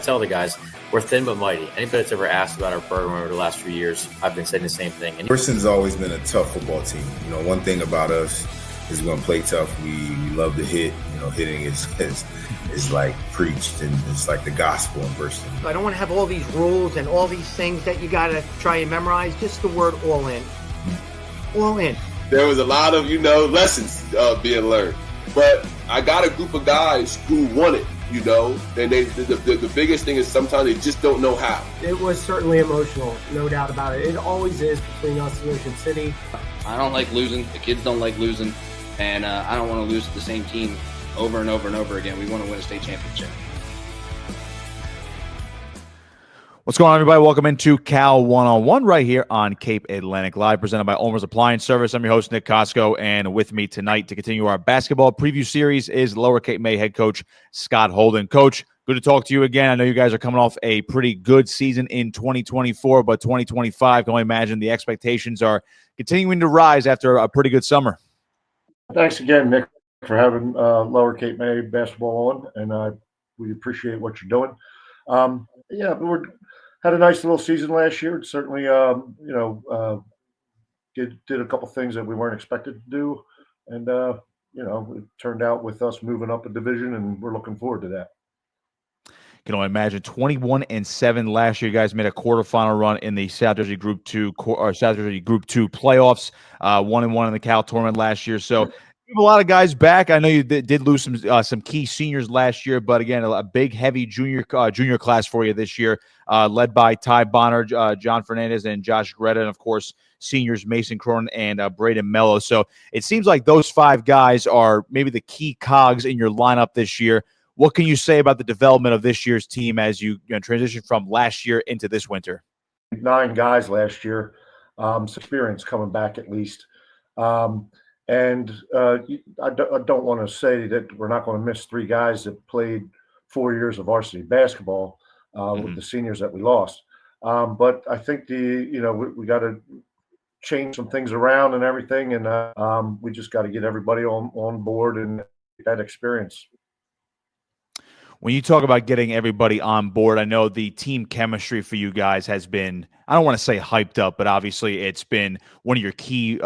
tell the guys, we're thin but mighty. Anybody that's ever asked about our program over the last few years, I've been saying the same thing. And Person's always been a tough football team. You know, one thing about us is we're going to play tough. We love to hit. You know, hitting is like preached, and it's like the gospel in person. I don't want to have all these rules and all these things that you got to try and memorize. Just the word all in. All in. There was a lot of, lessons being learned. But I got a group of guys who want it, and the biggest thing is sometimes they just don't know how. It was certainly emotional, no doubt about it. It always is between us and Ocean City. I don't like losing. The kids don't like losing. And I don't want to lose to the same team over and over and over again. We want to win a state championship. What's going on, everybody? Welcome into Cal One-on-One right here on Cape Atlantic Live, presented by Ulmer's Appliance Service. I'm your host, Nick Kosko, and with me tonight to continue our basketball preview series is Lower Cape May head coach Scott Holden. Coach, good to talk to you again. I know you guys are coming off a pretty good season in 2024, but 2025, can only imagine the expectations are continuing to rise after a pretty good summer. Thanks again, Nick, for having Lower Cape May basketball on, and we appreciate what you're doing. We had a nice little season last year. It certainly, did a couple things that we weren't expected to do, and it turned out with us moving up a division, and we're looking forward to that. Can only imagine 21-7 last year. You guys made a quarterfinal run in the South Jersey Group 2 playoffs. 1-1 in the Cal tournament last year. So you have a lot of guys back. I know you did lose some key seniors last year, but again, a big, heavy junior class for you this year, led by Ty Bonner, John Fernandez, and Josh Greta, and of course seniors Mason Cronin and Braden Mello. So it seems like those five guys are maybe the key cogs in your lineup this year. What can you say about the development of this year's team as you transition from last year into this winter? 9 guys last year, some experience coming back at least. I don't want to say that we're not going to miss 3 guys that played 4 years of varsity basketball with the seniors that we lost. But I think we got to change some things around and everything, and we just got to get everybody on board and get that experience. When you talk about getting everybody on board, I know the team chemistry for you guys has been, I don't want to say hyped up, but obviously it's been one of your key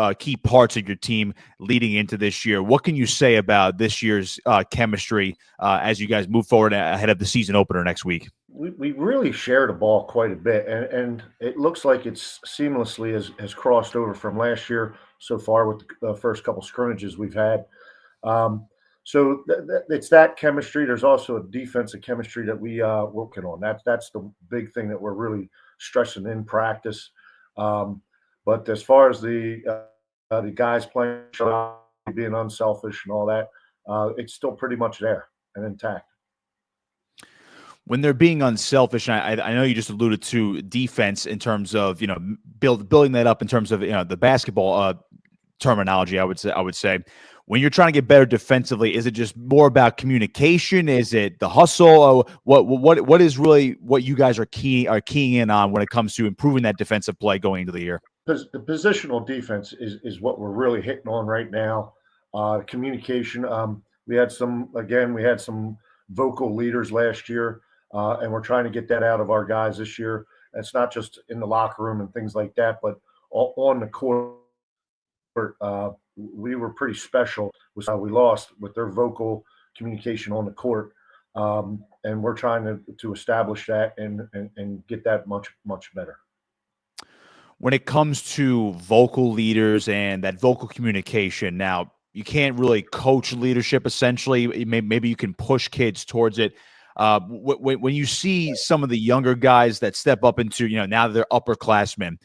parts of your team leading into this year. What can you say about this year's chemistry as you guys move forward ahead of the season opener next week? We really share the ball quite a bit, and it looks like it's seamlessly has crossed over from last year so far with the first couple scrimmages we've had. So it's that chemistry. There's also a defensive chemistry that we working on. That's the big thing that we're really stressing in practice. But as far as the guys playing, being unselfish and all that, it's still pretty much there and intact. When they're being unselfish, and I know you just alluded to defense in terms of building that up in terms of the basketball terminology. I would say. When you're trying to get better defensively, is it just more about communication? Is it the hustle? What is really what you guys are keying in on when it comes to improving that defensive play going into the year? The positional defense is what we're really hitting on right now. Communication. We had some vocal leaders last year, and we're trying to get that out of our guys this year. And it's not just in the locker room and things like that, but on the court. We were pretty special with how we lost with their vocal communication on the court, and we're trying to establish that and get that much better. When it comes to vocal leaders and that vocal communication, now you can't really coach leadership. Essentially, maybe you can push kids towards it. When you see some of the younger guys that step up into now they're upperclassmen.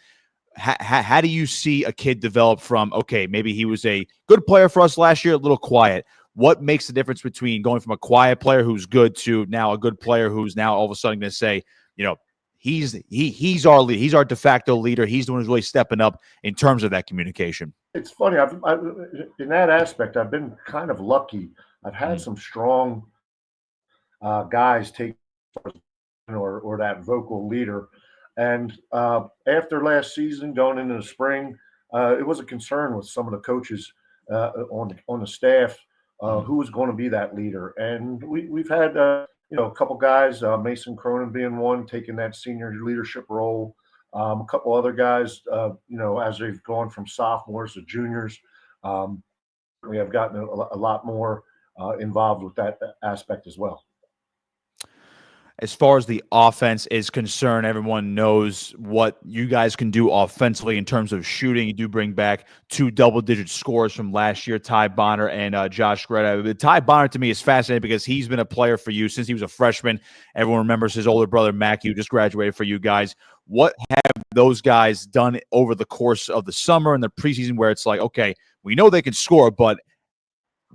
How do you see a kid develop from, okay, maybe he was a good player for us last year, a little quiet. What makes the difference between going from a quiet player who's good to now a good player who's now all of a sudden going to say, he's our leader, he's our de facto leader, he's the one who's really stepping up in terms of that communication? It's funny. In that aspect, I've been kind of lucky. I've had some strong guys take or that vocal leader. And after last season, going into the spring, it was a concern with some of the coaches on the staff who was going to be that leader. And we've had a couple guys, Mason Cronin being one, taking that senior leadership role. A couple other guys, as they've gone from sophomores to juniors, we have gotten a lot more involved with that aspect as well. As far as the offense is concerned, everyone knows what you guys can do offensively in terms of shooting. You do bring back 2 double-digit scores from last year, Ty Bonner and Josh Greta. Ty Bonner, to me, is fascinating because he's been a player for you since he was a freshman. Everyone remembers his older brother, Mac, who just graduated for you guys. What have those guys done over the course of the summer and the preseason where it's like, okay, we know they can score, but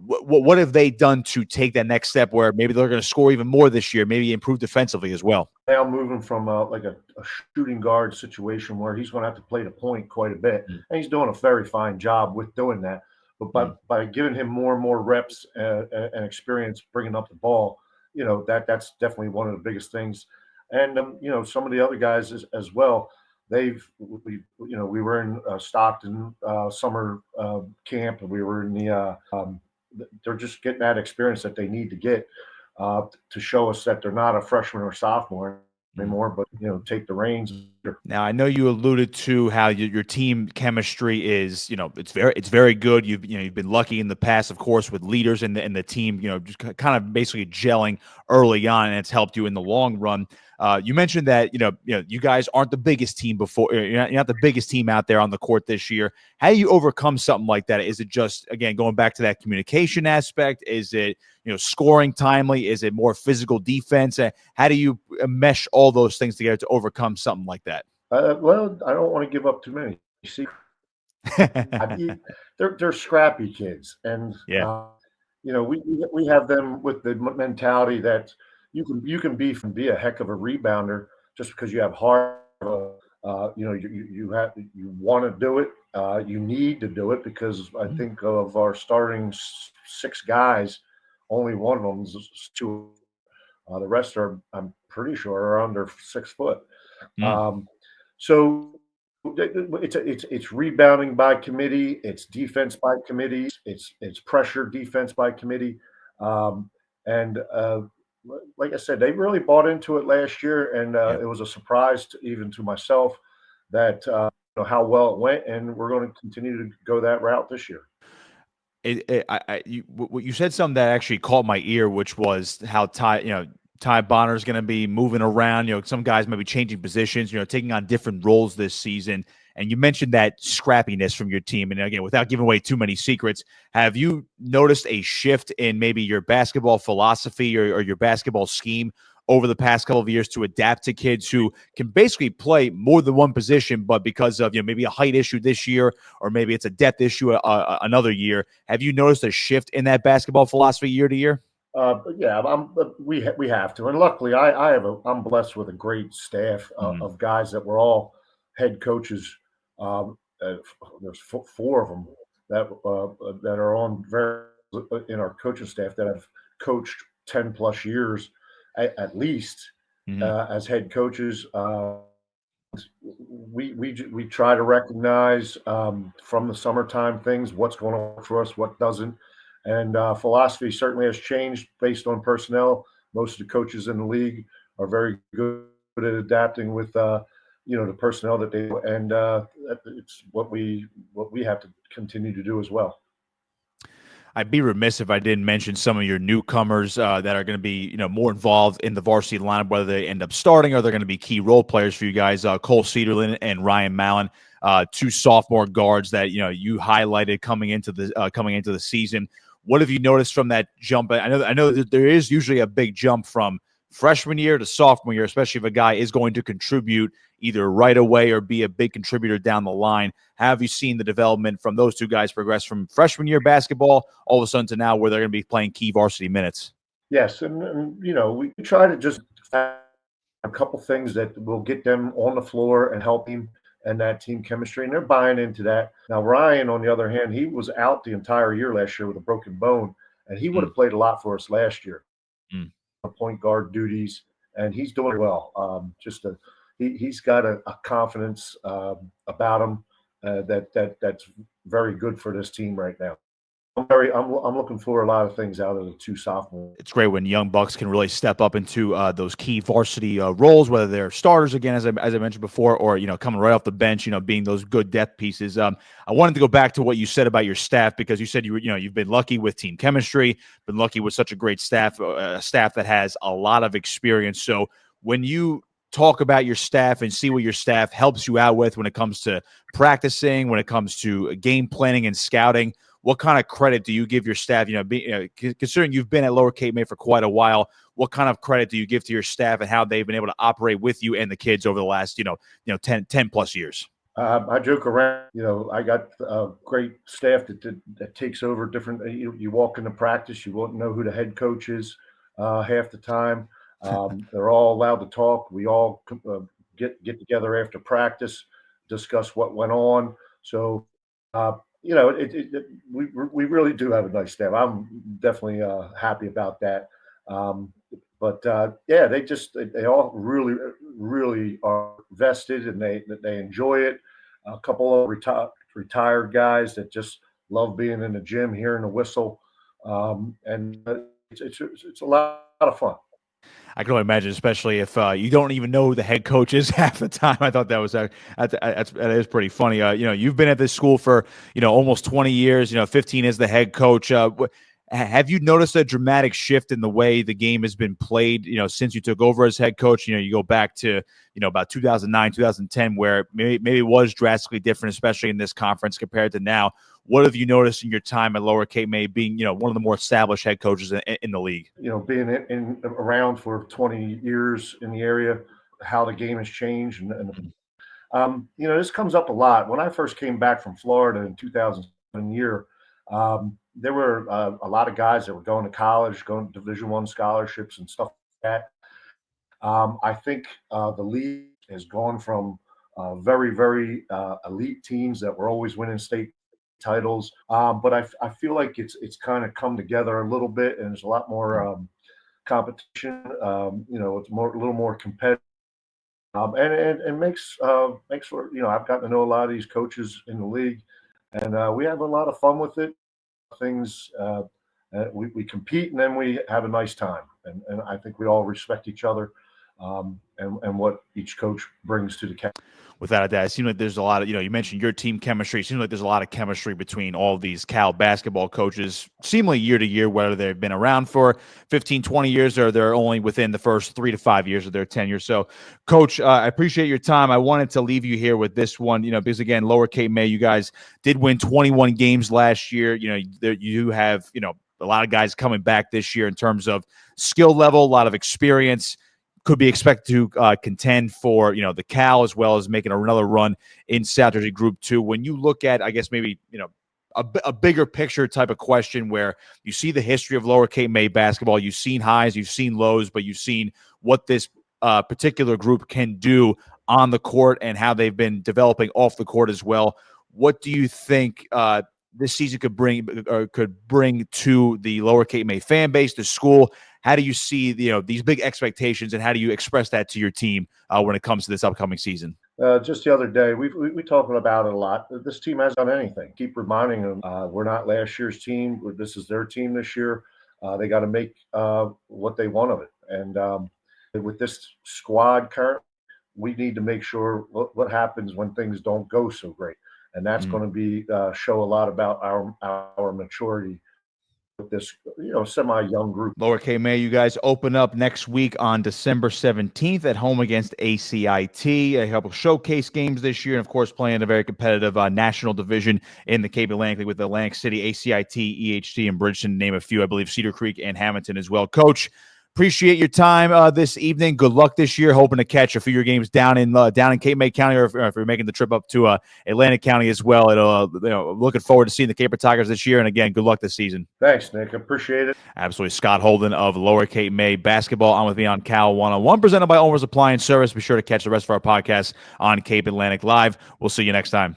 what have they done to take that next step where maybe they're going to score even more this year, maybe improve defensively as well? Now moving from like a shooting guard situation where he's going to have to play the point quite a bit, and he's doing a very fine job with doing that. But by giving him more and more reps and experience bringing up the ball, that's definitely one of the biggest things. And some of the other guys as well. We were in Stockton summer camp, and we were in the. They're just getting that experience that they need to get to show us that they're not a freshman or sophomore anymore, but take the reins. Now, I know you alluded to how your team chemistry is, it's very good. You've been lucky in the past, of course, with leaders in the team, just kind of basically gelling early on, and it's helped you in the long run. You mentioned that you guys aren't the biggest team before. You're not the biggest team out there on the court this year. How do you overcome something like that? Is it just, again, going back to that communication aspect? Is it scoring timely? Is it more physical defense? How do you mesh all those things together to overcome something like that? Well, I don't want to give up too many. You see, they're scrappy kids, and we have them with the mentality that you can be a heck of a rebounder just because you have heart. You want to do it. You need to do it because I think of our starting 6 guys, only one of them is 2. The rest I'm pretty sure, are under 6 foot. So it's rebounding by committee, it's defense by committee, it's pressure defense by committee, and like I said, they really bought into it last year, and it was a surprise even to myself that how well it went, and we're going to continue to go that route this year. You said something that actually caught my ear, which was how Ty Bonner is going to be moving around. Some guys might be changing positions, taking on different roles this season. And you mentioned that scrappiness from your team. And again, without giving away too many secrets, have you noticed a shift in maybe your basketball philosophy or your basketball scheme over the past couple of years to adapt to kids who can basically play more than one position, but because of maybe a height issue this year, or maybe it's a depth issue another year? Have you noticed a shift in that basketball philosophy year to year? We have to, and luckily I'm blessed with a great staff of guys that were all head coaches. There's 4 of them that are on in our coaching staff that have coached 10 plus years at least as head coaches. We try to recognize from the summertime things what's going on for us, what doesn't. And philosophy certainly has changed based on personnel. Most of the coaches in the league are very good at adapting with the personnel that they, and it's what we have to continue to do as well. I'd be remiss if I didn't mention some of your newcomers that are going to be, more involved in the varsity lineup, whether they end up starting or they're going to be key role players for you guys. Cole Cedarlin and Ryan Mallon, 2 sophomore guards that you highlighted coming into the season. What have you noticed from that jump? I know that there is usually a big jump from freshman year to sophomore year, especially if a guy is going to contribute either right away or be a big contributor down the line. How have you seen the development from those 2 guys progress from freshman year basketball all of a sudden to now where they're going to be playing key varsity minutes? Yes, and we try to just add a couple things that will get them on the floor and help him and that team chemistry, and they're buying into that. Now, Ryan, on the other hand, he was out the entire year last year with a broken bone, and he would have played a lot for us last year. Point guard duties, and he's doing well. He's got a confidence about him that's very good for this team right now. I'm looking for a lot of things out of the two sophomores. It's great when young bucks can really step up into those key varsity roles, whether they're starters again, as I mentioned before, or coming right off the bench, being those good depth pieces. I wanted to go back to what you said about your staff, because you said you've been lucky with team chemistry, been lucky with such a great staff, a staff that has a lot of experience. So when you talk about your staff and see what your staff helps you out with when it comes to practicing, when it comes to game planning and scouting, what kind of credit do you give your staff? Considering you've been at Lower Cape May for quite a while, what kind of credit do you give to your staff and how they've been able to operate with you and the kids over the last 10 plus years? I joke around. I got a great staff that takes over different. You walk into practice, you won't know who the head coach is half the time. They're all allowed to talk. We all get together after practice, discuss what went on. So, we really do have a nice staff. I'm definitely happy about that. They all really, really are vested, and they enjoy it. A couple of retired guys that just love being in the gym, hearing the whistle, and it's a lot of fun. I can only imagine, especially if you don't even know who the head coach is half the time. I thought that is pretty funny. You've been at this school for almost 20 years. 15 as the head coach. Have you noticed a dramatic shift in the way the game has been played? Since you took over as head coach. You go back to about 2009, 2010, where maybe it was drastically different, especially in this conference compared to now. What have you noticed in your time at Lower Cape May, being one of the more established head coaches in the league? Being around for 20 years in the area, how the game has changed, and this comes up a lot. When I first came back from Florida in 2007 year, there were a lot of guys that were going to college, going to Division I scholarships and stuff like that. I think the league has gone from very, very elite teams that were always winning state titles, but I feel like it's kind of come together a little bit, and there's a lot more competition. It's a little more competitive, and makes for I've gotten to know a lot of these coaches in the league, and we have a lot of fun with it. Things we compete, and then we have a nice time, and I think we all respect each other, and what each coach brings to the camp. Without a doubt, it seems like there's a lot of, you mentioned your team chemistry. It seems like there's a lot of chemistry between all of these Cal basketball coaches, seemingly year to year, whether they've been around for 15, 20 years or they're only within the first 3 to 5 years of their tenure. So, Coach, I appreciate your time. I wanted to leave you here with this one, because, again, Lower Cape May, you guys did win 21 games last year. You have, a lot of guys coming back this year in terms of skill level, a lot of experience. Could be expected to contend for, the Cal, as well as making another run in South Jersey Group 2. When you look at, I guess, maybe, a bigger picture type of question, where you see the history of Lower Cape May basketball, you've seen highs, you've seen lows, but you've seen what this particular group can do on the court and how they've been developing off the court as well. What do you think this season could bring to the Lower Cape May fan base, the school? How do you see these big expectations, and how do you express that to your team when it comes to this upcoming season? Just the other day, we talking about it a lot. This team hasn't done anything. Keep reminding them we're not last year's team. This is their team this year. They got to make what they want of it. And with this squad current, we need to make sure what happens when things don't go so great. And that's going to be show a lot about our maturity with this, semi-young group. Lower Cape May, you guys open up next week on December 17th at home against ACIT. A couple showcase games this year, and of course playing a very competitive national division in the Cape Atlantic League with Atlantic City, ACIT, EHT, and Bridgeton, to name a few. I believe Cedar Creek and Hamilton as well. Coach, appreciate your time this evening. Good luck this year. Hoping to catch a few of your games down in Cape May County, or if you're making the trip up to Atlantic County as well. Looking forward to seeing the Cape Tigers this year. And again, good luck this season. Thanks, Nick. Appreciate it. Absolutely. Scott Holden of Lower Cape May basketball on with me on Cal 101, presented by Ulmer's Appliance Service. Be sure to catch the rest of our podcasts on Cape Atlantic Live. We'll see you next time.